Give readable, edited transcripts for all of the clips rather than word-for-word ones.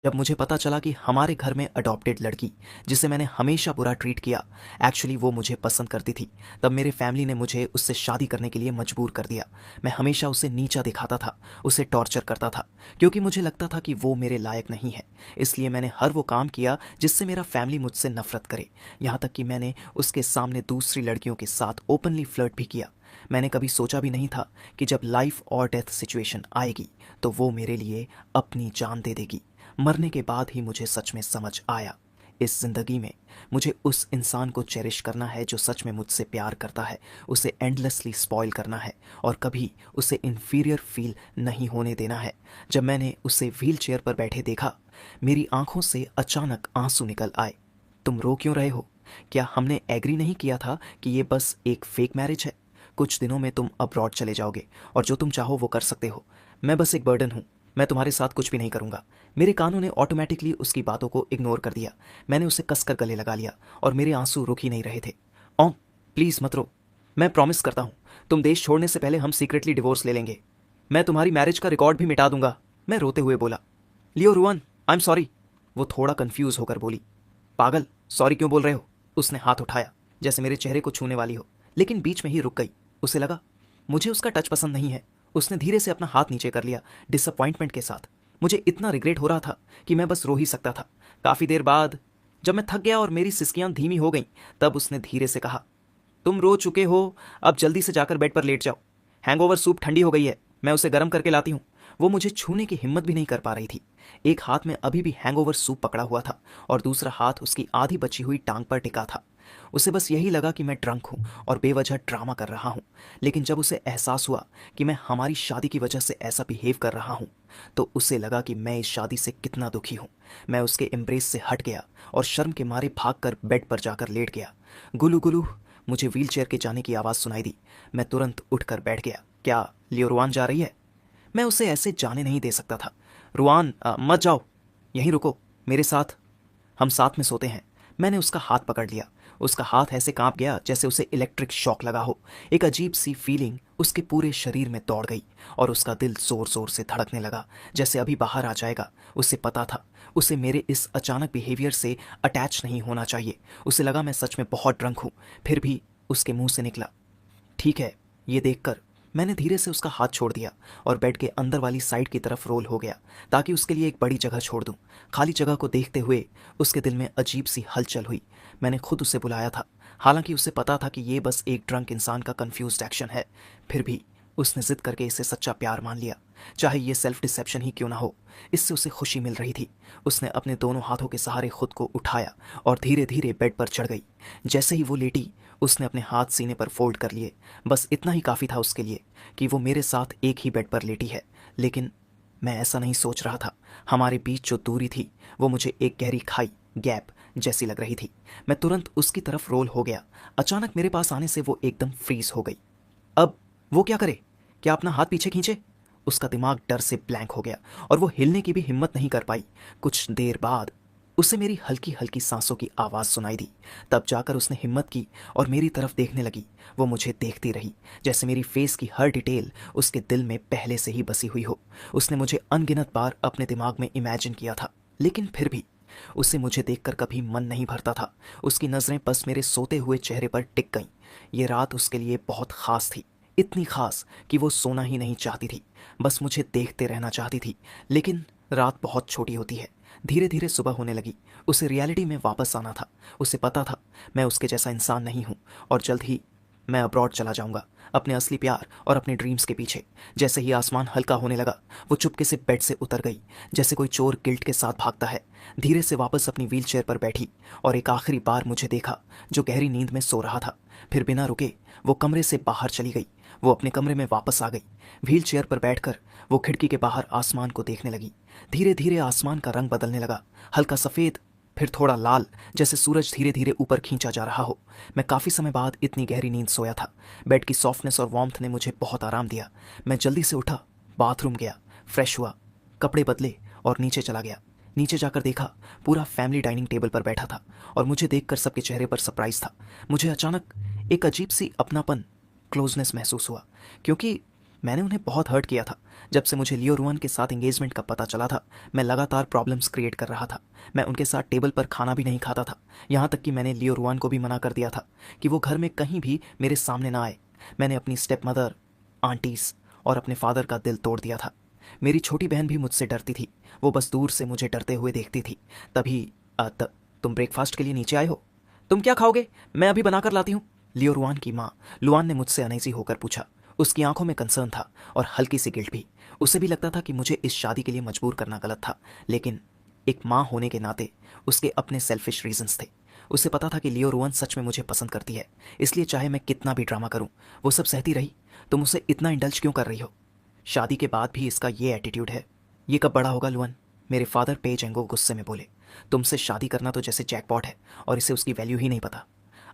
जब मुझे पता चला कि हमारे घर में अडॉप्टेड लड़की, जिसे मैंने हमेशा बुरा ट्रीट किया, एक्चुअली वो मुझे पसंद करती थी, तब मेरे फैमिली ने मुझे उससे शादी करने के लिए मजबूर कर दिया। मैं हमेशा उसे नीचा दिखाता था, उसे टॉर्चर करता था, क्योंकि मुझे लगता था कि वो मेरे लायक नहीं है। इसलिए मैंने हर वो काम किया जिससे मेरा फैमिली मुझसे नफरत करे। यहाँ तक कि मैंने उसके सामने दूसरी लड़कियों के साथ ओपनली फ्लर्ट भी किया। मैंने कभी सोचा भी नहीं था कि जब लाइफ और डेथ सिचुएशन आएगी तो वो मेरे लिए अपनी जान दे देगी। मरने के बाद ही मुझे सच में समझ आया, इस ज़िंदगी में मुझे उस इंसान को चेरिश करना है जो सच में मुझसे प्यार करता है, उसे एंडलेसली स्पॉइल करना है और कभी उसे इन्फीरियर फील नहीं होने देना है। जब मैंने उसे व्हील चेयर पर बैठे देखा, मेरी आंखों से अचानक आंसू निकल आए। तुम रो क्यों रहे हो? क्या हमने एग्री नहीं किया था कि ये बस एक फेक मैरिज है? कुछ दिनों में तुम अब्रॉड चले जाओगे और जो तुम चाहो वो कर सकते हो। मैं बस एक बर्डन हूँ, मैं तुम्हारे साथ कुछ भी नहीं करूँगा। मेरे कानों ने ऑटोमेटिकली उसकी बातों को इग्नोर कर दिया। मैंने उसे कसकर गले लगा लिया और मेरे आंसू रुक ही नहीं रहे थे। ओम, प्लीज़ मत रो। मैं प्रॉमिस करता हूँ, तुम देश छोड़ने से पहले हम सीक्रेटली डिवोर्स ले लेंगे। मैं तुम्हारी मैरिज का रिकॉर्ड भी मिटा दूंगा, मैं रोते हुए बोला। लियो रुआन, आई एम सॉरी। वो थोड़ा कंफ्यूज होकर बोली। पागल, सॉरी क्यों बोल रहे हो? उसने हाथ उठाया जैसे मेरे चेहरे को छूने वाली हो, लेकिन बीच में ही रुक गई। उसे लगा मुझे उसका टच पसंद नहीं है। उसने धीरे से अपना हाथ नीचे कर लिया, डिसअपॉइंटमेंट के साथ। मुझे इतना रिग्रेट हो रहा था कि मैं बस रो ही सकता था। काफ़ी देर बाद जब मैं थक गया और मेरी सिसकियां धीमी हो गईं, तब उसने धीरे से कहा, तुम रो चुके हो, अब जल्दी से जाकर बेड पर लेट जाओ। हैंगओवर सूप ठंडी हो गई है, मैं उसे गर्म करके लाती हूँ। वो मुझे छूने की हिम्मत भी नहीं कर पा रही थी। एक हाथ में अभी भी हैंगओवर सूप पकड़ा हुआ था और दूसरा हाथ उसकी आधी बची हुई टांग पर टिका था। उसे बस यही लगा कि मैं ड्रंक हूँ और बेवजह ड्रामा कर रहा हूँ। लेकिन जब उसे एहसास हुआ कि मैं हमारी शादी की वजह से ऐसा बिहेव कर रहा हूँ, तो उसे लगा कि मैं इस शादी से कितना दुखी हूँ। मैं उसके एम्ब्रेस से हट गया और शर्म के मारे भागकर बेड पर जाकर लेट गया। गुलू गुलू, मुझे व्हील चेयर के जाने की आवाज़ सुनाई दी। मैं तुरंत उठकर बैठ गया। क्या लियो रुआन जा रही है? मैं उसे ऐसे जाने नहीं दे सकता था। रुआन, मत जाओ, यहीं रुको मेरे साथ, हम साथ में सोते हैं। मैंने उसका हाथ पकड़ लिया। उसका हाथ ऐसे कांप गया जैसे उसे इलेक्ट्रिक शॉक लगा हो। एक अजीब सी फीलिंग उसके पूरे शरीर में दौड़ गई और उसका दिल जोर जोर से धड़कने लगा, जैसे अभी बाहर आ जाएगा। उसे पता था उसे मेरे इस अचानक बिहेवियर से अटैच नहीं होना चाहिए। उसे लगा मैं सच में बहुत ड्रंक हूँ। फिर भी उसके मुंह से निकला, ठीक है। ये देखकर मैंने धीरे से उसका हाथ छोड़ दिया और बेड के अंदर वाली साइड की तरफ रोल हो गया ताकि उसके लिए एक बड़ी जगह छोड़ दूं। खाली जगह को देखते हुए उसके दिल में अजीब सी हलचल हुई। मैंने खुद उसे बुलाया था, हालांकि उसे पता था कि ये बस एक ड्रंक इंसान का कंफ्यूज्ड एक्शन है। फिर भी उसने जिद करके इसे सच्चा प्यार मान लिया, चाहे ये सेल्फ डिसेप्शन ही क्यों ना हो। इससे उसे खुशी मिल रही थी। उसने अपने दोनों हाथों के सहारे खुद को उठाया और धीरे धीरे बेड पर चढ़ गई। जैसे ही वो लेटी, उसने अपने हाथ सीने पर फोल्ड कर लिए। बस इतना ही काफ़ी था उसके लिए कि वो मेरे साथ एक ही बेड पर लेटी है। लेकिन मैं ऐसा नहीं सोच रहा था। हमारे बीच जो दूरी थी वो मुझे एक गहरी खाई, गैप जैसी लग रही थी। मैं तुरंत उसकी तरफ रोल हो गया। अचानक मेरे पास आने से वो एकदम फ्रीज हो गई। अब वो क्या करे? क्या अपना हाथ पीछे खींचे? उसका दिमाग डर से ब्लैंक हो गया और वो हिलने की भी हिम्मत नहीं कर पाई। कुछ देर बाद उसे मेरी हल्की हल्की सांसों की आवाज़ सुनाई दी। तब जाकर उसने हिम्मत की और मेरी तरफ देखने लगी। वो मुझे देखती रही जैसे मेरी फेस की हर डिटेल उसके दिल में पहले से ही बसी हुई हो। उसने मुझे अनगिनत बार अपने दिमाग में इमेजिन किया था, लेकिन फिर भी उसे मुझे देखकर कभी मन नहीं भरता था। उसकी नज़रें बस मेरे सोते हुए चेहरे पर टिक गईं। ये रात उसके लिए बहुत ख़ास थी, इतनी ख़ास कि वो सोना ही नहीं चाहती थी, बस मुझे देखते रहना चाहती थी। लेकिन रात बहुत छोटी होती है। धीरे धीरे सुबह होने लगी। उसे रियलिटी में वापस आना था। उसे पता था मैं उसके जैसा इंसान नहीं हूँ और जल्द ही मैं अब्रॉड चला जाऊंगा, अपने असली प्यार और अपने ड्रीम्स के पीछे। जैसे ही आसमान हल्का होने लगा, वो चुपके से बेड से उतर गई, जैसे कोई चोर गिल्ट के साथ भागता है। धीरे से वापस अपनी व्हील चेयर पर बैठी और एक आखिरी बार मुझे देखा, जो गहरी नींद में सो रहा था। फिर बिना रुके वो कमरे से बाहर चली गई। वो अपने कमरे में वापस आ गई। व्हील चेयर पर बैठकर वो खिड़की के बाहर आसमान को देखने लगी। धीरे धीरे आसमान का रंग बदलने लगा, हल्का सफ़ेद, फिर थोड़ा लाल, जैसे सूरज धीरे धीरे ऊपर खींचा जा रहा हो। मैं काफ़ी समय बाद इतनी गहरी नींद सोया था। बेड की सॉफ्टनेस और वार्मथ ने मुझे बहुत आराम दिया। मैं जल्दी से उठा, बाथरूम गया, फ्रेश हुआ, कपड़े बदले और नीचे चला गया। नीचे जाकर देखा, पूरा फैमिली डाइनिंग टेबल पर बैठा था और मुझे देखकर सबके चेहरे पर सरप्राइज था। मुझे अचानक एक अजीब सी अपनापन, क्लोजनेस महसूस हुआ, क्योंकि मैंने उन्हें बहुत हर्ट किया था। जब से मुझे लियो रुआन के साथ एंगेजमेंट का पता चला था, मैं लगातार प्रॉब्लम्स क्रिएट कर रहा था। मैं उनके साथ टेबल पर खाना भी नहीं खाता था। यहाँ तक कि मैंने लियो रुआन को भी मना कर दिया था कि वो घर में कहीं भी मेरे सामने ना आए। मैंने अपनी स्टेप मदर, आंटीज और अपने फादर का दिल तोड़ दिया था। मेरी छोटी बहन भी मुझसे डरती थी। वो बस दूर से मुझे डरते हुए देखती थी। तभी तुम ब्रेकफास्ट के लिए नीचे आए हो? तुम क्या खाओगे? मैं अभी बनाकर लाती हूँ। लियो रुआन की माँ लुआन ने मुझसे अनईजी होकर पूछा। उसकी आंखों में कंसर्न था और हल्की सी गिल्ट भी। उसे भी लगता था कि मुझे इस शादी के लिए मजबूर करना गलत था, लेकिन एक माँ होने के नाते उसके अपने सेल्फिश रीजंस थे। उसे पता था कि लियो रुआन सच में मुझे पसंद करती है, इसलिए चाहे मैं कितना भी ड्रामा करूं वो सब सहती रही। तुम उसे इतना इंडल्ज क्यों कर रही हो? शादी के बाद भी इसका ये एटीट्यूड है। ये कब बड़ा होगा लुआन? मेरे फादर पे जेंगो गुस्से में बोले। तुमसे शादी करना तो जैसे जैकपॉट है और इसे उसकी वैल्यू ही नहीं पता।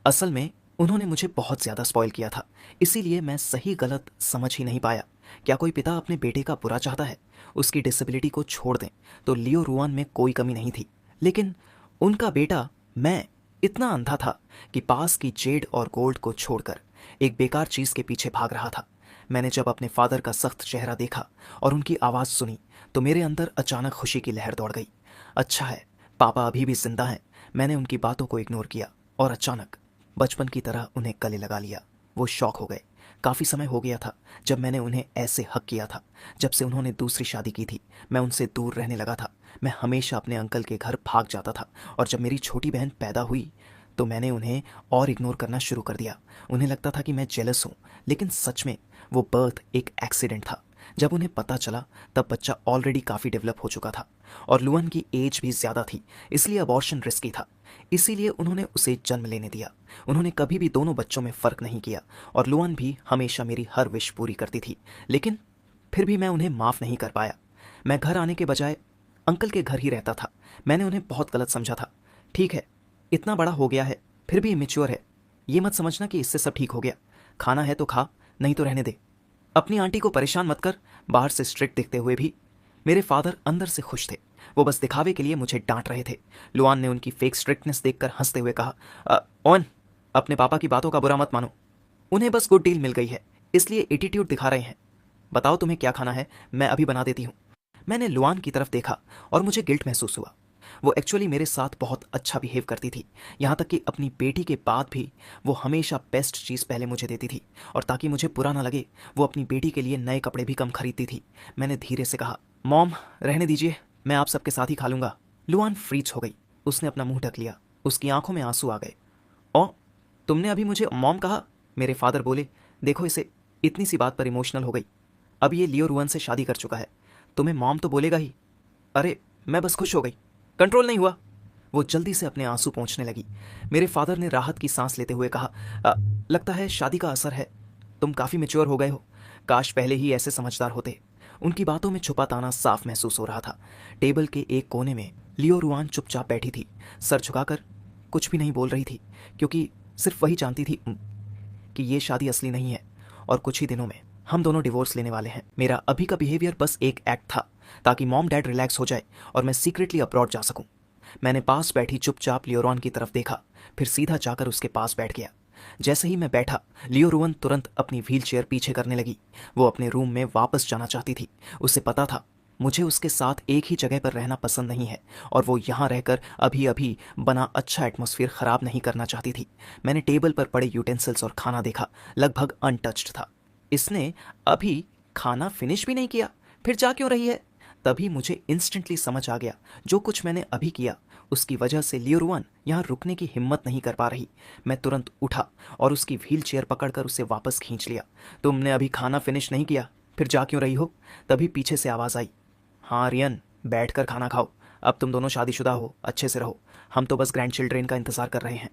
असल में उन्होंने मुझे बहुत ज़्यादा स्पॉइल किया था, इसीलिए मैं सही गलत समझ ही नहीं पाया। क्या कोई पिता अपने बेटे का बुरा चाहता है? उसकी डिसेबिलिटी को छोड़ दें तो लियो रुआन में कोई कमी नहीं थी, लेकिन उनका बेटा मैं इतना अंधा था कि पास की जेड और गोल्ड को छोड़कर एक बेकार चीज़ के पीछे भाग रहा था। मैंने जब अपने फादर का सख्त चेहरा देखा और उनकी आवाज़ सुनी तो मेरे अंदर अचानक खुशी की लहर दौड़ गई। अच्छा है, पापा अभी भी जिंदा हैं। मैंने उनकी बातों को इग्नोर किया और अचानक बचपन की तरह उन्हें गले लगा लिया। वो शॉक हो गए। काफ़ी समय हो गया था जब मैंने उन्हें ऐसे हक किया था। जब से उन्होंने दूसरी शादी की थी मैं उनसे दूर रहने लगा था। मैं हमेशा अपने अंकल के घर भाग जाता था और जब मेरी छोटी बहन पैदा हुई तो मैंने उन्हें और इग्नोर करना शुरू कर दिया। उन्हें लगता था कि मैं जेलस हूँ, लेकिन सच में वो बर्थ एक एक्सीडेंट था। जब उन्हें पता चला तब बच्चा ऑलरेडी काफ़ी डेवलप हो चुका था और लुआन की एज भी ज़्यादा थी, इसलिए अबॉर्शन रिस्की था। इसीलिए उन्होंने उसे जन्म लेने दिया। उन्होंने कभी भी दोनों बच्चों में फ़र्क नहीं किया और लुआन भी हमेशा मेरी हर विश पूरी करती थी, लेकिन फिर भी मैं उन्हें माफ़ नहीं कर पाया। मैं घर आने के बजाय अंकल के घर ही रहता था। मैंने उन्हें बहुत गलत समझा था। ठीक है, इतना बड़ा हो गया है फिर भी इमेच्योर है। ये मत समझना कि इससे सब ठीक हो गया। खाना है तो खा, नहीं तो रहने दे। अपनी आंटी को परेशान मत कर। बाहर से स्ट्रिक्ट दिखते हुए भी मेरे फादर अंदर से खुश थे। वो बस दिखावे के लिए मुझे डांट रहे थे। लुआन ने उनकी फेक स्ट्रिक्टनेस देखकर हंसते हुए कहा, ओन, अपने पापा की बातों का बुरा मत मानो। उन्हें बस गुड डील मिल गई है, इसलिए एटीट्यूड दिखा रहे हैं। बताओ तुम्हें क्या खाना है, मैं अभी बना देती हूँ। मैंने लुआन की तरफ देखा और मुझे गिल्ट महसूस हुआ। वो एक्चुअली मेरे साथ बहुत अच्छा बिहेव करती थी। यहाँ तक कि अपनी बेटी के बाद भी वो हमेशा बेस्ट चीज़ पहले मुझे देती थी और ताकि मुझे बुरा ना लगे वो अपनी बेटी के लिए नए कपड़े भी कम खरीदती थी। मैंने धीरे से कहा, मॉम रहने दीजिए, मैं आप सबके साथ ही खा लूँगा। लुआन फ्रीज हो गई। उसने अपना मुंह ढक लिया। उसकी आंखों में आंसू आ गए। ओ, तुमने अभी मुझे मॉम कहा? मेरे फादर बोले। देखो, इसे इतनी सी बात पर इमोशनल हो गई। अब ये लियो रुआन से शादी कर चुका है, तुम्हें मॉम तो बोलेगा ही। अरे मैं बस खुश हो गई, कंट्रोल नहीं हुआ। वो जल्दी से अपने आंसू पोंछने लगी। मेरे फादर ने राहत की सांस लेते हुए कहा, लगता है शादी का असर है। तुम काफ़ी मैच्योर हो गए हो। काश पहले ही ऐसे समझदार होते। उनकी बातों में छुपा ताना साफ महसूस हो रहा था। टेबल के एक कोने में लियो रुआन चुपचाप बैठी थी, सर झुकाकर कुछ भी नहीं बोल रही थी, क्योंकि सिर्फ वही जानती थी कि ये शादी असली नहीं है और कुछ ही दिनों में हम दोनों डिवोर्स लेने वाले हैं। मेरा अभी का बिहेवियर बस एक एक्ट था ताकि मॉम डैड रिलैक्स हो जाए और मैं सीक्रेटली अब्रॉड जा सकूं। मैंने पास बैठी चुपचाप लियोरॉन की तरफ देखा, फिर सीधा जाकर उसके पास बैठ गया। जैसे ही मैं बैठा, लियोरुआन तुरंत अपनी व्हीलचेयर पीछे करने लगी। वो अपने रूम में वापस जाना चाहती थी। उसे पता था मुझे उसके साथ एक ही जगह पर रहना पसंद नहीं है और वो यहाँ रहकर अभी अभी बना अच्छा एटमॉस्फेयर ख़राब नहीं करना चाहती थी। मैंने टेबल पर पड़े यूटेंसिल्स और खाना देखा, लगभग अनटच्ड था। इसने अभी खाना फिनिश भी नहीं किया, फिर जा क्यों रही है? तभी मुझे इंस्टेंटली समझ आ गया, जो कुछ मैंने अभी किया उसकी वजह से लियोरुआन यहाँ रुकने की हिम्मत नहीं कर पा रही। मैं तुरंत उठा और उसकी व्हील चेयर पकड़कर उसे वापस खींच लिया। तुमने अभी खाना फिनिश नहीं किया, फिर जा क्यों रही हो? तभी पीछे से आवाज़ आई, हाँ रियन, बैठकर खाना खाओ। अब तुम दोनों शादीशुदा हो, अच्छे से रहो। हम तो बस ग्रैंड चिल्ड्रेन का इंतज़ार कर रहे हैं।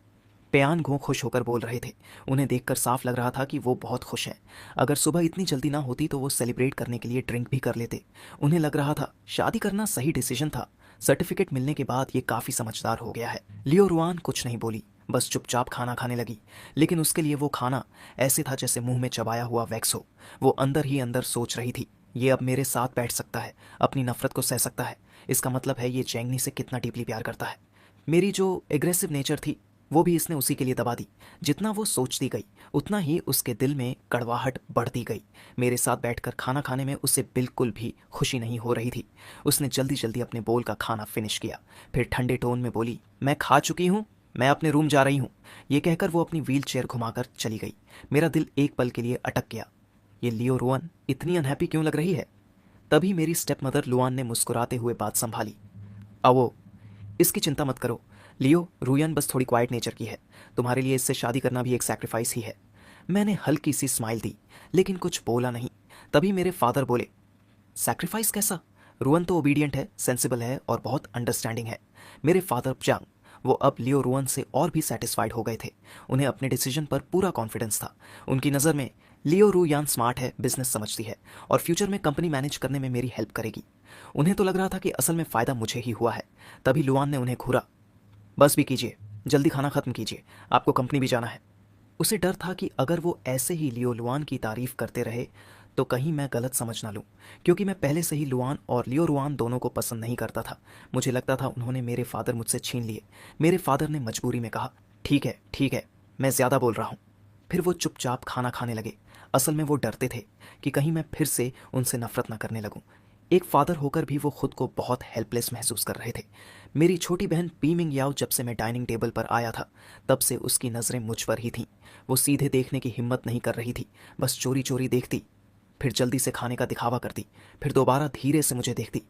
पेयान घो खुश होकर बोल रहे थे। उन्हें देखकर साफ लग रहा था कि वो बहुत खुश हैं। अगर सुबह इतनी जल्दी ना होती तो वो सेलिब्रेट करने के लिए ड्रिंक भी कर लेते। उन्हें लग रहा था शादी करना सही डिसीजन था। सर्टिफिकेट मिलने के बाद ये काफ़ी समझदार हो गया है। लियोरुआन कुछ नहीं बोली, बस चुपचाप खाना खाने लगी। लेकिन उसके लिए वो खाना ऐसे था जैसे मुंह में चबाया हुआ वैक्स हो। वो अंदर ही अंदर सोच रही थी, ये अब मेरे साथ बैठ सकता है, अपनी नफरत को सह सकता है। इसका मतलब है ये चैंगनी से कितना डीपली प्यार करता है। मेरी जो एग्रेसिव नेचर थी वो भी इसने उसी के लिए दबा दी। जितना वो सोचती गई उतना ही उसके दिल में कड़वाहट बढ़ती गई। मेरे साथ बैठकर खाना खाने में उसे बिल्कुल भी खुशी नहीं हो रही थी। उसने जल्दी जल्दी अपने बोल का खाना फिनिश किया, फिर ठंडे टोन में बोली, मैं खा चुकी हूँ, मैं अपने रूम जा रही हूँ। ये कहकर वो अपनी व्हील चेयर घुमाकर चली गई। मेरा दिल एक पल के लिए अटक गया। ये लियो रुआन इतनी अनहैप्पी क्यों लग रही है? तभी मेरी स्टेप मदर लुआन ने मुस्कुराते हुए बात संभाली। अवो, इसकी चिंता मत करो लियो, रुयन बस थोड़ी क्वाइट नेचर की है। तुम्हारे लिए इससे शादी करना भी एक सैक्रिफाइस ही है। मैंने हल्की सी स्माइल दी लेकिन कुछ बोला नहीं। तभी मेरे फादर बोले, सैक्रिफाइस कैसा? रुअन तो ओबीडियंट है, सेंसिबल है और बहुत अंडरस्टैंडिंग है। मेरे फादर चांग, वो अब लियो रुअन से और भी सेटिस्फाइड हो गए थे। उन्हें अपने डिसीजन पर पूरा कॉन्फिडेंस था। उनकी नज़र में लियो रुयान स्मार्ट है, बिजनेस समझती है और फ्यूचर में कंपनी मैनेज करने में मेरी हेल्प करेगी। उन्हें तो लग रहा था कि असल में फ़ायदा मुझे ही हुआ है। तभी लुआन ने उन्हें घूरा, बस भी कीजिए, जल्दी खाना खत्म कीजिए, आपको कंपनी भी जाना है। उसे डर था कि अगर वो ऐसे ही लियो लुआन की तारीफ करते रहे तो कहीं मैं गलत समझ ना लूं, क्योंकि मैं पहले से ही लुआन और लियो रुआन दोनों को पसंद नहीं करता था। मुझे लगता था उन्होंने मेरे फादर मुझसे छीन लिए। मेरे फादर ने मजबूरी में कहा, ठीक है, मैं ज़्यादा बोल रहा हूँ। फिर वो चुपचाप खाना खाने लगे। असल में वो डरते थे कि कहीं मैं फिर से उनसे नफरत ना करने लगूं। एक फादर होकर भी वो खुद को बहुत हेल्पलेस महसूस कर रहे थे। मेरी छोटी बहन पी मिंग याओ जब से मैं डाइनिंग टेबल पर आया था तब से उसकी नज़रें मुझ पर ही थीं। वो सीधे देखने की हिम्मत नहीं कर रही थी, बस चोरी चोरी देखती, फिर जल्दी से खाने का दिखावा करती, फिर दोबारा धीरे से मुझे देखती।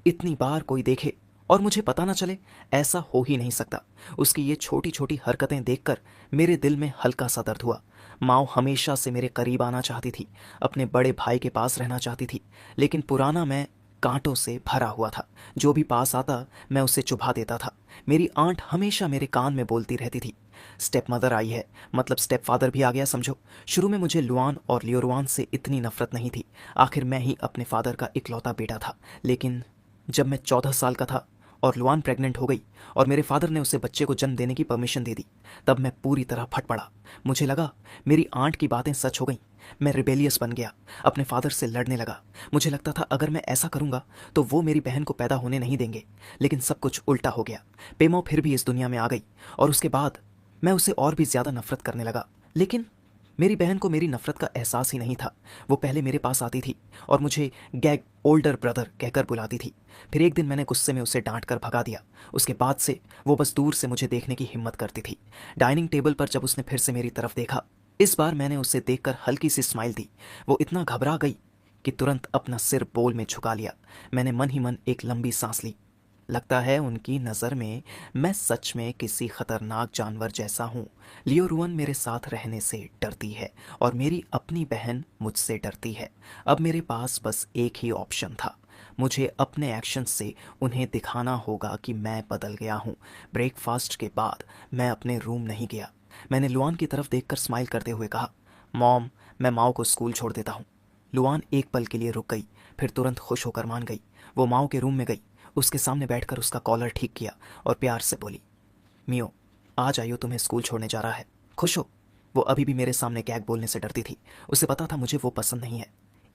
इतनी बार कोई देखे और मुझे पता ना चले, ऐसा हो ही नहीं सकता। उसकी ये छोटी छोटी हरकतें देखकर मेरे दिल में हल्का सा दर्द हुआ। माओ हमेशा से मेरे करीब आना चाहती थी, अपने बड़े भाई के पास रहना चाहती थी, लेकिन पुराना मैं कांटों से भरा हुआ था। जो भी पास आता मैं उसे चुभा देता था। मेरी आंट हमेशा मेरे कान में बोलती रहती थी, स्टेप मदर आई है, मतलब स्टेप फादर भी आ गया समझो। शुरू में मुझे लुआन और लियोरुआन से इतनी नफरत नहीं थी, आखिर मैं ही अपने फादर का इकलौता बेटा था। लेकिन जब मैं 14 साल का था और लुआन प्रेग्नेंट हो गई और मेरे फादर ने उसे बच्चे को जन्म देने की परमिशन दे दी, तब मैं पूरी तरह फट पड़ा। मुझे लगा मेरी आंट की बातें सच हो गईं। मैं रिबेलियस बन गया, अपने फादर से लड़ने लगा। मुझे लगता था अगर मैं ऐसा करूंगा तो वो मेरी बहन को पैदा होने नहीं देंगे, लेकिन सब कुछ उल्टा हो गया। पेमो फिर भी इस दुनिया में आ गई और उसके बाद मैं उसे और भी ज़्यादा नफरत करने लगा। लेकिन मेरी बहन को मेरी नफरत का एहसास ही नहीं था। वो पहले मेरे पास आती थी और मुझे गैग ओल्डर ब्रदर कहकर बुलाती थी। फिर एक दिन मैंने गुस्से में उसे डांट कर भगा दिया। उसके बाद से वो बस दूर से मुझे देखने की हिम्मत करती थी। डाइनिंग टेबल पर जब उसने फिर से मेरी तरफ देखा, इस बार मैंने उसे देखकर हल्की सी स्माइल दी। वो इतना घबरा गई कि तुरंत अपना सिर बोल में झुका लिया। मैंने मन ही मन एक लंबी सांस ली। लगता है उनकी नज़र में मैं सच में किसी खतरनाक जानवर जैसा हूँ। लियो रुअन मेरे साथ रहने से डरती है और मेरी अपनी बहन मुझसे डरती है। अब मेरे पास बस एक ही ऑप्शन था, मुझे अपने एक्शन से उन्हें दिखाना होगा कि मैं बदल गया हूँ। ब्रेकफास्ट के बाद मैं अपने रूम नहीं गया। मैंने लुआन की तरफ देखकर स्माइल करते हुए कहा, मॉम, मैं माओ को स्कूल छोड़ देता हूँ। लुआन एक पल के लिए रुक गई, फिर तुरंत खुश होकर मान गई। वो माओ के रूम में गई, उसके सामने बैठकर उसका कॉलर ठीक किया और प्यार से बोली, मियो, आज आइयो, तुम्हें स्कूल छोड़ने जा रहा है, खुश हो? वो अभी भी मेरे सामने गैग बोलने से डरती थी। उसे पता था मुझे वो पसंद नहीं है,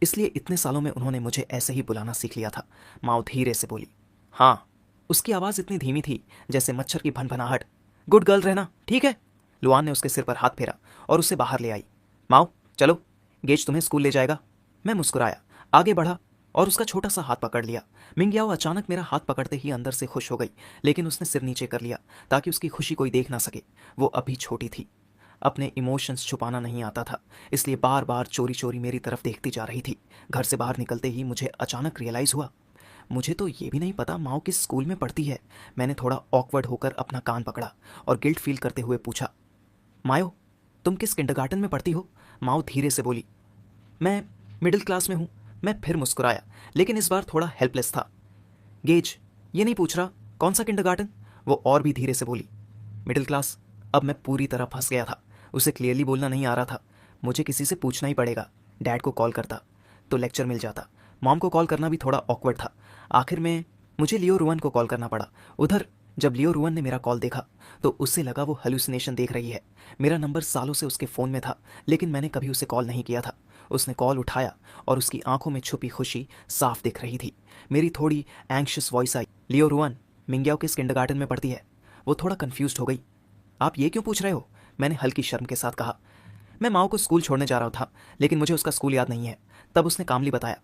इसलिए इतने सालों में उन्होंने मुझे ऐसे ही बुलाना सीख लिया था। माओ धीरे से बोली, हाँ। उसकी आवाज़ इतनी धीमी थी जैसे मच्छर की भनभनाहट। गुड गर्ल रहना, ठीक है? लुआन ने उसके सिर पर हाथ फेरा और उसे बाहर ले आई। माओ चलो, गेज तुम्हें स्कूल ले जाएगा। मैं मुस्कुराया, आगे बढ़ा और उसका छोटा सा हाथ पकड़ लिया। मिंगयाओ अचानक मेरा हाथ पकड़ते ही अंदर से खुश हो गई, लेकिन उसने सिर नीचे कर लिया ताकि उसकी खुशी कोई देख ना सके। वो अभी छोटी थी, अपने इमोशंस छुपाना नहीं आता था, इसलिए बार बार चोरी चोरी मेरी तरफ देखती जा रही थी। घर से बाहर निकलते ही मुझे अचानक रियलाइज़ हुआ, मुझे तो ये भी नहीं पता माओ किस स्कूल में पढ़ती है। मैंने थोड़ा ऑकवर्ड होकर अपना कान पकड़ा और गिल्ट फील करते हुए पूछा, मायो, तुम किस किंडरगार्टन में पढ़ती हो? माओ धीरे से बोली, मैं मिडिल क्लास में हूँ। मैं फिर मुस्कुराया, लेकिन इस बार थोड़ा हेल्पलेस था। गेज, ये नहीं पूछ रहा कौन सा किंडरगार्टन? वो और भी धीरे से बोली, मिडिल क्लास। अब मैं पूरी तरह फंस गया था। उसे क्लियरली बोलना नहीं आ रहा था। मुझे किसी से पूछना ही पड़ेगा। डैड को कॉल करता तो लेक्चर मिल जाता, मॉम को कॉल करना भी थोड़ा ऑकवर्ड था। आखिर में मुझे लियो रुअन को कॉल करना पड़ा। उधर जब लियो रुअन ने मेरा कॉल देखा तो उससे लगा वो हेलुसिनेशन देख रही है। मेरा नंबर सालों से उसके फ़ोन में था, लेकिन मैंने कभी उसे कॉल नहीं किया था। उसने कॉल उठाया और उसकी आंखों में छुपी खुशी साफ दिख रही थी। मेरी थोड़ी एंग्शियस वॉइस आई, लियो रुअन, मिंगयाओ किस किंडरगार्टन में पढ़ती है? वो थोड़ा कंफ्यूज्ड हो गई। आप ये क्यों पूछ रहे हो? मैंने हल्की शर्म के साथ कहा। मैं माओ को स्कूल छोड़ने जा रहा था, लेकिन मुझे उसका स्कूल याद नहीं है। तब उसने कामली बताया,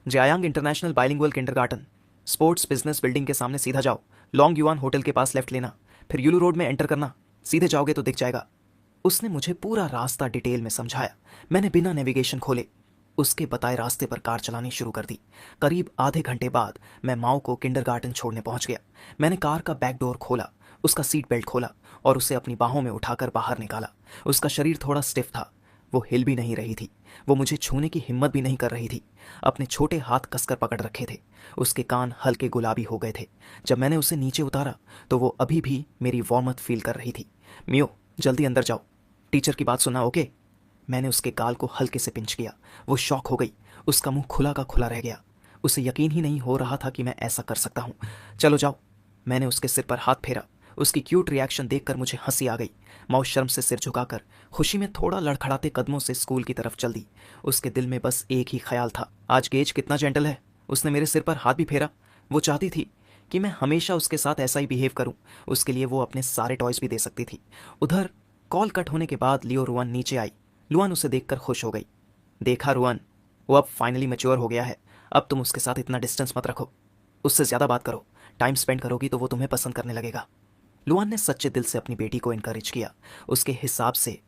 जयांग international bilingual kindergarten, sports business building के सामने सीधा जाओ, लॉन्ग युआन होटल के पास लेफ्ट लेना, फिर यूलू रोड में एंटर करना, सीधे जाओगे तो दिख जाएगा। उसने मुझे पूरा रास्ता डिटेल में समझाया। मैंने बिना नेविगेशन खोले उसके बताए रास्ते पर कार चलानी शुरू कर दी। करीब आधे घंटे बाद मैं माओ को किंडरगार्टन छोड़ने पहुंच गया। मैंने कार का बैक डोर खोला, उसका सीट बेल्ट खोला और उसे अपनी बाहों में उठाकर बाहर निकाला। उसका शरीर थोड़ा स्टिफ था, वो हिल भी नहीं रही थी, वो मुझे छूने की हिम्मत भी नहीं कर रही थी। अपने छोटे हाथ कसकर पकड़ रखे थे। उसके कान हल्के गुलाबी हो गए थे। जब मैंने उसे नीचे उतारा तो वो अभी भी मेरी वार्मथ फील कर रही थी। मियो, जल्दी अंदर जाओ, टीचर की बात सुना, ओके? मैंने उसके गाल को हल्के से पिंच किया। वो शॉक हो गई, उसका मुंह खुला का खुला रह गया। उसे यकीन ही नहीं हो रहा था कि मैं ऐसा कर सकता हूँ। चलो जाओ। मैंने उसके सिर पर हाथ फेरा। उसकी क्यूट रिएक्शन देखकर मुझे हंसी आ गई। माओ शर्म से सिर झुकाकर खुशी में थोड़ा लड़खड़ाते कदमों से स्कूल की तरफ चल दी। उसके दिल में बस एक ही ख्याल था, आज गेज कितना जेंटल है। उसने मेरे सिर पर हाथ भी फेरा। वो चाहती थी कि मैं हमेशा उसके साथ ऐसा ही बिहेव करूं। उसके लिए वो अपने सारे टॉयज भी दे सकती थी। उधर कॉल कट होने के बाद लियो रुआन नीचे आई। लुआन उसे देखकर खुश हो गई। देखा रुआन, वो अब फाइनली मैच्योर हो गया है। अब तुम उसके साथ इतना डिस्टेंस मत रखो, उससे ज़्यादा बात करो। टाइम स्पेंड करोगी तो वो तुम्हें पसंद करने लगेगा। लुआन ने सच्चे दिल से अपनी बेटी को इनकरेज किया। उसके हिसाब से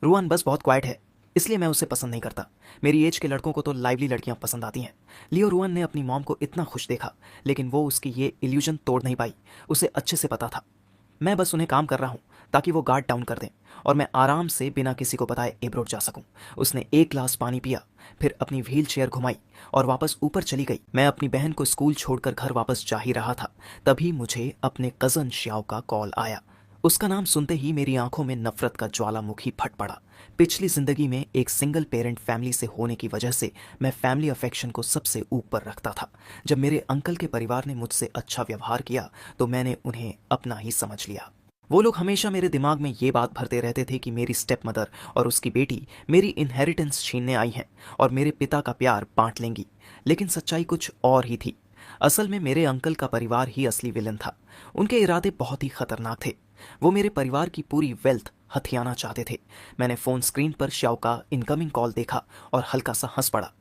रुआन बस बहुत क्वाइट है, इसलिए मैं उसे पसंद नहीं करता। मेरी एज के लड़कों को तो लाइवली लड़कियां पसंद आती हैं। लियो रुआन ने अपनी मॉम को इतना खुश देखा, लेकिन वो उसकी ये इल्यूजन तोड़ नहीं पाई। उसे अच्छे से पता था मैं बस उन्हें काम कर रहा हूँ ताकि वो गार्ड डाउन कर दें और मैं आराम से बिना किसी को बताए एब्रोड जा सकूं। उसने एक ग्लास पानी पिया, फिर अपनी व्हील चेयर घुमाई और वापस ऊपर चली गई। मैं अपनी बहन को स्कूल छोड़कर घर वापस जा ही रहा था, तभी मुझे अपने कजन श्याओ का कॉल आया। उसका नाम सुनते ही मेरी आंखों में नफरत का ज्वालामुखी फट पड़ा। पिछली जिंदगी में एक सिंगल पेरेंट फैमिली से होने की वजह से मैं फैमिली अफेक्शन को सबसे ऊपर रखता था। जब मेरे अंकल के परिवार ने मुझसे अच्छा व्यवहार किया तो मैंने उन्हें अपना ही समझ लिया। वो लोग हमेशा मेरे दिमाग में ये बात भरते रहते थे कि मेरी स्टेप मदर और उसकी बेटी मेरी इनहेरिटेंस छीनने आई हैं और मेरे पिता का प्यार बांट लेंगी। लेकिन सच्चाई कुछ और ही थी। असल में मेरे अंकल का परिवार ही असली विलन था। उनके इरादे बहुत ही खतरनाक थे। वो मेरे परिवार की पूरी वेल्थ हथियाना चाहते थे। मैंने फोन स्क्रीन पर श्याओ का इनकमिंग कॉल देखा और हल्का सा हंस पड़ा।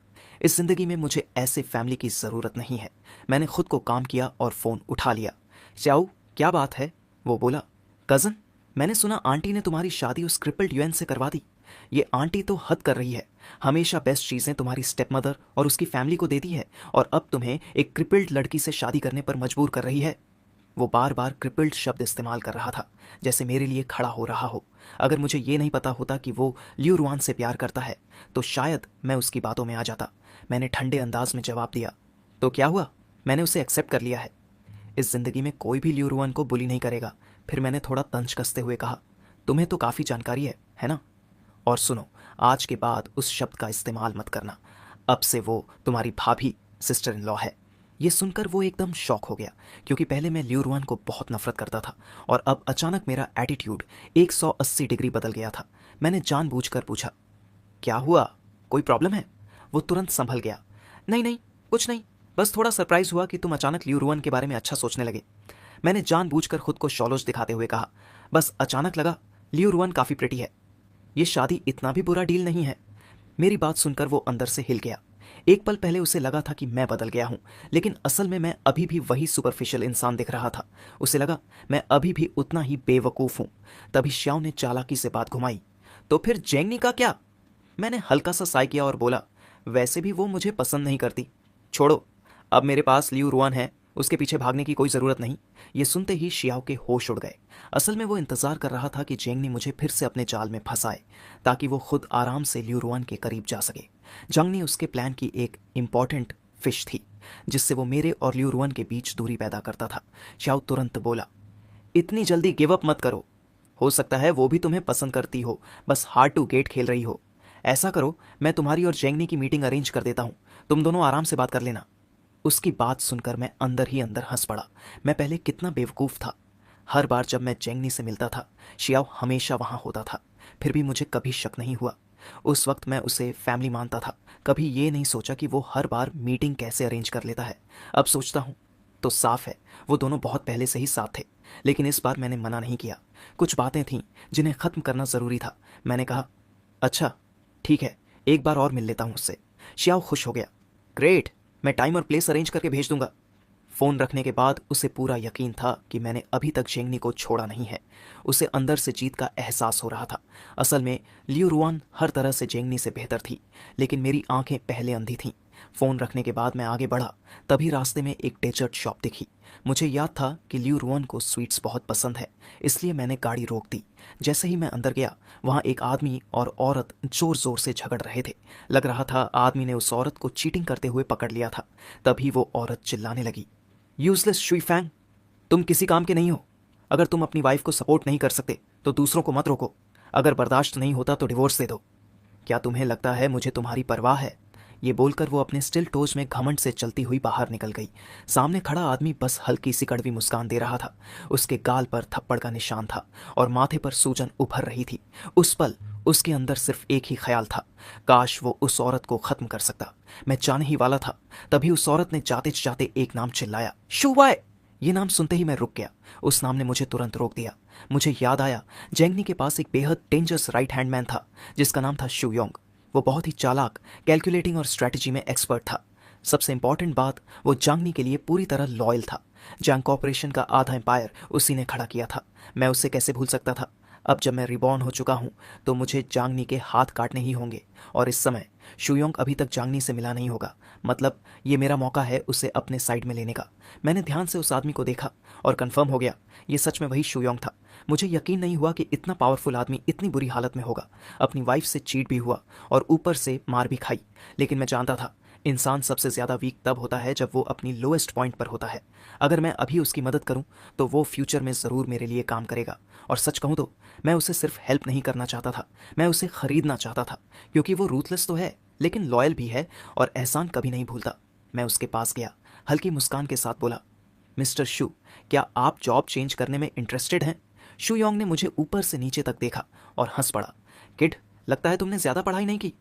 इस जिंदगी में मुझे ऐसे फैमिली की जरूरत नहीं है। मैंने खुद को काम किया और फोन उठा लिया। श्याओ, क्या बात है? वो बोला। कजन, मैंने सुना आंटी ने तुम्हारी शादी उस क्रिपल्ड यूएन से करवा दी। ये आंटी तो हद कर रही है। हमेशा बेस्ट चीजें तुम्हारी स्टेप मदर और उसकी फैमिली को देती है और अब तुम्हें एक क्रिपल्ड लड़की से शादी करने पर मजबूर कर रही है। वो बार बार क्रिपल्ड शब्द इस्तेमाल कर रहा था, जैसे मेरे लिए खड़ा हो रहा हो। अगर मुझे ये नहीं पता होता कि वो लियो रुआन से प्यार करता है तो शायद मैं उसकी बातों में आ जाता। मैंने ठंडे अंदाज में जवाब दिया, तो क्या हुआ? मैंने उसे एक्सेप्ट कर लिया है। इस जिंदगी में कोई भी लियो रुआन को बुली नहीं करेगा। फिर मैंने थोड़ा तंज कसते हुए कहा, तुम्हें तो काफ़ी जानकारी है ना? और सुनो, आज के बाद उस शब्द का इस्तेमाल मत करना। अब से वो तुम्हारी भाभी, सिस्टर इन लॉ है। ये सुनकर वो एकदम शॉक हो गया, क्योंकि पहले मैं लियो रुआन को बहुत नफरत करता था और अब अचानक मेरा एटीट्यूड 180 डिग्री बदल गया था। मैंने जानबूझकर पूछा, क्या हुआ? कोई प्रॉब्लम है? वो तुरंत संभल गया। नहीं नहीं, कुछ नहीं, बस थोड़ा सरप्राइज हुआ कि तुम अचानक लियो रुआन के बारे में अच्छा सोचने लगे। मैंने जानबूझकर खुद को शॉलोज दिखाते हुए कहा, बस अचानक लगा लियो रुआन काफ़ी प्रिटी है। ये शादी इतना भी बुरा डील नहीं है। मेरी बात सुनकर वो अंदर से हिल गया। एक पल पहले उसे लगा था कि मैं बदल गया हूं, लेकिन असल में मैं अभी भी वही सुपरफिशियल इंसान दिख रहा था। उसे लगा मैं अभी भी उतना ही बेवकूफ़ हूं। तभी श्याओ ने चालाकी से बात घुमाई, तो फिर जेंगनी का क्या? मैंने हल्का सा साय किया और बोला, वैसे भी वो मुझे पसंद नहीं करती। छोड़ो, अब मेरे पास लियो रुआन है, उसके पीछे भागने की कोई ज़रूरत नहीं। ये सुनते ही शियाओ के होश उड़ गए। असल में वो इंतज़ार कर रहा था कि जेंगनी मुझे फिर से अपने जाल में फंसाए, ताकि वो खुद आराम से लियो रुआन के करीब जा सके। जंगनी उसके प्लान की एक इम्पॉर्टेंट फिश थी, जिससे वो मेरे और लियो रुआन के बीच दूरी पैदा करता था। शियाओ तुरंत बोला, इतनी जल्दी गिव अप मत करो। हो सकता है वो भी तुम्हें पसंद करती हो, बस हार्ड टू गेट खेल रही हो। ऐसा करो, मैं तुम्हारी और जेंगनी की मीटिंग अरेंज कर देता हूँ, तुम दोनों आराम से बात कर लेना। उसकी बात सुनकर मैं अंदर ही अंदर हंस पड़ा। मैं पहले कितना बेवकूफ़ था। हर बार जब मैं जेंगनी से मिलता था, शियाओ हमेशा वहाँ होता था। फिर भी मुझे कभी शक नहीं हुआ। उस वक्त मैं उसे फैमिली मानता था। कभी ये नहीं सोचा कि वो हर बार मीटिंग कैसे अरेंज कर लेता है। अब सोचता हूँ तो साफ है वो दोनों बहुत पहले से ही साथ थे। लेकिन इस बार मैंने मना नहीं किया। कुछ बातें थीं जिन्हें ख़त्म करना ज़रूरी था। मैंने कहा, अच्छा ठीक है, एक बार और मिल लेता हूँ उससे। श्याओ खुश हो गया। ग्रेट, मैं टाइम और प्लेस अरेंज करके भेज दूंगा। फ़ोन रखने के बाद उसे पूरा यकीन था कि मैंने अभी तक जेंगनी को छोड़ा नहीं है। उसे अंदर से जीत का एहसास हो रहा था। असल में लियू रुआन हर तरह से जेंगनी से बेहतर थी, लेकिन मेरी आंखें पहले अंधी थीं। फ़ोन रखने के बाद मैं आगे बढ़ा, तभी रास्ते में एक डेजर्ट शॉप दिखी। मुझे याद था कि लियू रुआन को स्वीट्स बहुत पसंद है, इसलिए मैंने गाड़ी रोक दी। जैसे ही मैं अंदर गया, वहाँ एक आदमी और औरत ज़ोर ज़ोर से झगड़ रहे थे। लग रहा था आदमी ने उस औरत को चीटिंग करते हुए पकड़ लिया था। तभी वो औरत चिल्लाने लगी, यूजलेस शुई फैंग, तुम किसी काम के नहीं हो। अगर तुम अपनी वाइफ को सपोर्ट नहीं कर सकते तो दूसरों को मत रोको। अगर बर्दाश्त नहीं होता तो डिवोर्स दे दो। क्या तुम्हें लगता है मुझे तुम्हारी परवाह है? ये बोलकर वो अपने स्टिल टोज में घमंड से चलती हुई बाहर निकल गई। सामने खड़ा आदमी बस हल्की सी कड़वी मुस्कान दे रहा था। उसके गाल पर थप्पड़ का निशान था और माथे पर सूजन उभर रही थी। उस पल उसके अंदर सिर्फ एक ही ख्याल था, काश वो उस औरत को खत्म कर सकता। मैं जाने ही वाला था, तभी उस औरत ने जाते जाते एक नाम चिल्लाया, शुवाय। ये नाम सुनते ही मैं रुक गया। उस नाम ने मुझे तुरंत रोक दिया। मुझे याद आया, जेंगनी के पास एक बेहद डेंजरस राइट हैंड मैन था जिसका नाम था शू योंग। वो बहुत ही चालाक, कैलकुलेटिंग और स्ट्रैटेजी में एक्सपर्ट था। सबसे इंपॉर्टेंट बात, वो जांगनी के लिए पूरी तरह लॉयल था। जांग कॉर्पोरेशन का आधा एम्पायर उसी ने खड़ा किया था। मैं उसे कैसे भूल सकता था? अब जब मैं रिबॉर्न हो चुका हूँ तो मुझे जांगनी के हाथ काटने ही होंगे, और इस समय शुयोंग अभी तक जांगनी से मिला नहीं होगा। मतलब ये मेरा मौका है उसे अपने साइड में लेने का। मैंने ध्यान से उस आदमी को देखा और कंफर्म हो गया, ये सच में वही शुयोंग था। मुझे यकीन नहीं हुआ कि इतना पावरफुल आदमी इतनी बुरी हालत में होगा। अपनी वाइफ से चीट भी हुआ और ऊपर से मार भी खाई। लेकिन मैं जानता था, इंसान सबसे ज़्यादा वीक तब होता है जब वो अपनी लोएस्ट पॉइंट पर होता है। अगर मैं अभी उसकी मदद करूं तो वो फ्यूचर में ज़रूर मेरे लिए काम करेगा। और सच कहूं तो मैं उसे सिर्फ हेल्प नहीं करना चाहता था, मैं उसे खरीदना चाहता था। क्योंकि वो रूथलेस तो है लेकिन लॉयल भी है और एहसान कभी नहीं भूलता। मैं उसके पास गया, हल्की मुस्कान के साथ बोला, मिस्टर शू, क्या आप जॉब चेंज करने में इंटरेस्टेड हैं? शू योंग ने मुझे ऊपर से नीचे तक देखा और हंस पड़ा। किड, लगता है तुमने ज़्यादा पढ़ाई नहीं की।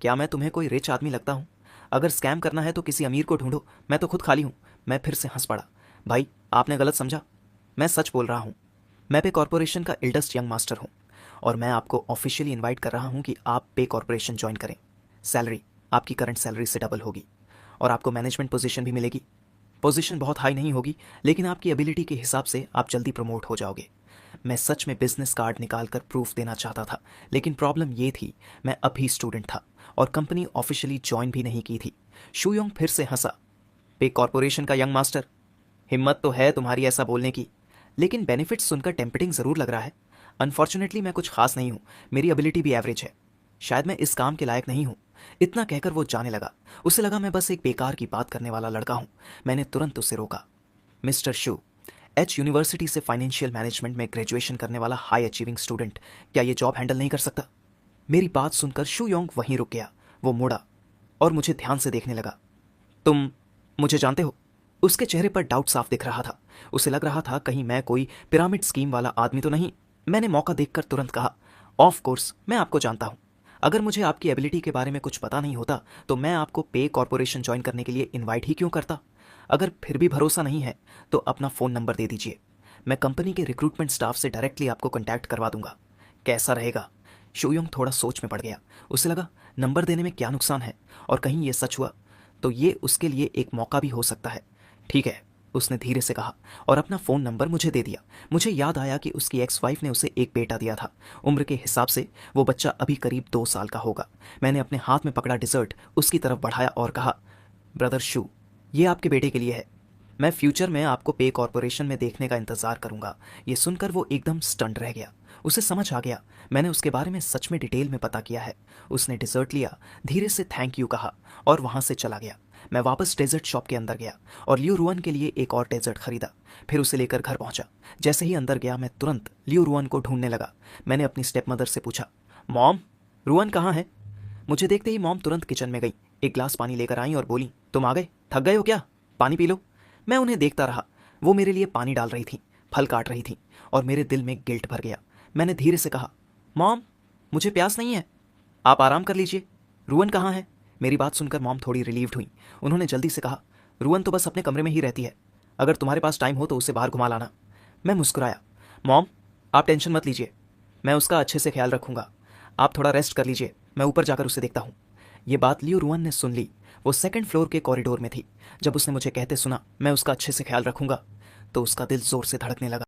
क्या मैं तुम्हें कोई रिच आदमी लगता हूँ? अगर स्कैम करना है तो किसी अमीर को ढूंढो, मैं तो खुद खाली हूँ। मैं फिर से हंस पड़ा। भाई, आपने गलत समझा, मैं सच बोल रहा हूँ। मैं पे कॉरपोरेशन का एल्डेस्ट यंग मास्टर हूँ और मैं आपको ऑफिशियली इनवाइट कर रहा हूँ कि आप पे कॉरपोरेशन ज्वाइन करें। सैलरी आपकी करंट सैलरी से डबल होगी और आपको मैनेजमेंट पोजीशन भी मिलेगी। पोजीशन बहुत हाई नहीं होगी, लेकिन आपकी एबिलिटी के हिसाब से आप जल्दी प्रमोट हो जाओगे। मैं सच में बिजनेस कार्ड निकाल कर प्रूफ देना चाहता था, लेकिन प्रॉब्लम ये थी, मैं अभी स्टूडेंट था और कंपनी ऑफिशियली ज्वाइन भी नहीं की थी। शुयोंग फिर से हंसा। पे कॉरपोरेशन का यंग मास्टर, हिम्मत तो है तुम्हारी ऐसा बोलने की, लेकिन बेनिफिट्स सुनकर टेम्पटिंग ज़रूर लग रहा है। अनफॉर्चुनेटली मैं कुछ खास नहीं हूँ, मेरी एबिलिटी भी एवरेज है। शायद मैं इस काम के लायक नहीं हूँ। इतना कहकर वो जाने लगा। उसे लगा मैं बस एक बेकार की बात करने वाला लड़का हूँ। मैंने तुरंत उसे रोका। मिस्टर शू, एच यूनिवर्सिटी से फाइनेंशियल मैनेजमेंट में ग्रेजुएशन करने वाला हाई अचीविंग स्टूडेंट क्या ये जॉब हैंडल नहीं कर सकता? मेरी बात सुनकर शू योंग वहीं रुक गया। वो मुड़ा और मुझे ध्यान से देखने लगा। तुम मुझे जानते हो? उसके चेहरे पर डाउट साफ दिख रहा था। उसे लग रहा था कहीं मैं कोई पिरामिड स्कीम वाला आदमी तो नहीं। मैंने मौका देखकर तुरंत कहा, ऑफ कोर्स मैं आपको जानता हूँ। अगर मुझे आपकी एबिलिटी के बारे में कुछ पता नहीं होता तो मैं आपको पे कॉरपोरेशन ज्वाइन करने के लिए इनवाइट ही क्यों करता? अगर फिर भी भरोसा नहीं है तो अपना फ़ोन नंबर दे दीजिए, मैं कंपनी के रिक्रूटमेंट स्टाफ से डायरेक्टली आपको कॉन्टैक्ट करवा दूंगा। कैसा रहेगा? शोयोंग थोड़ा सोच में पड़ गया। उसे लगा नंबर देने में क्या नुकसान है, और कहीं ये सच हुआ तो ये उसके लिए एक मौका भी हो सकता है। ठीक है, उसने धीरे से कहा और अपना फ़ोन नंबर मुझे दे दिया। मुझे याद आया कि उसकी एक्स वाइफ ने उसे एक बेटा दिया था। उम्र के हिसाब से वो बच्चा अभी करीब 2 साल का होगा। मैंने अपने हाथ में पकड़ा डिज़र्ट उसकी तरफ बढ़ाया और कहा, ब्रदर शू, ये आपके बेटे के लिए है। मैं फ्यूचर में आपको पे कॉरपोरेशन में देखने का इंतज़ार करूंगा। ये सुनकर वो एकदम स्टंट रह गया। उसे समझ आ गया मैंने उसके बारे में सच में डिटेल में पता किया है। उसने डिज़र्ट लिया, धीरे से थैंक यू कहा और वहाँ से चला गया। मैं वापस डेजर्ट शॉप के अंदर गया और लियो रुआन के लिए एक और डेजर्ट खरीदा। फिर उसे लेकर घर पहुंचा। जैसे ही अंदर गया मैं तुरंत लियो रुआन को ढूंढने लगा। मैंने अपनी स्टेप मदर से पूछा, मॉम, रुआन कहाँ है? मुझे देखते ही मॉम तुरंत किचन में गई, एक ग्लास पानी लेकर आई और बोली, तुम आ गए? थक गए हो क्या? पानी पी लो। मैं उन्हें देखता रहा। वो मेरे लिए पानी डाल रही थी, फल काट रही थी और मेरे दिल में गिल्ट भर गया। मैंने धीरे से कहा, मॉम, मुझे प्यास नहीं है, आप आराम कर लीजिए। रुआन कहाँ है? मेरी बात सुनकर मॉम थोड़ी रिलीव्ड हुई। उन्होंने जल्दी से कहा, रुआन तो बस अपने कमरे में ही रहती है, अगर तुम्हारे पास टाइम हो तो उसे बाहर घुमा लाना। मैं मुस्कुराया। मॉम, आप टेंशन मत लीजिए, मैं उसका अच्छे से ख्याल रखूंगा। आप थोड़ा रेस्ट कर लीजिए, मैं ऊपर जाकर उसे देखता हूँ। ये बात लियो रुअन ने सुन ली। वो सेकंड फ्लोर के कॉरिडोर में थी। जब उसने मुझे कहते सुना मैं उसका अच्छे से ख्याल रखूंगा तो उसका दिल जोर से धड़कने लगा।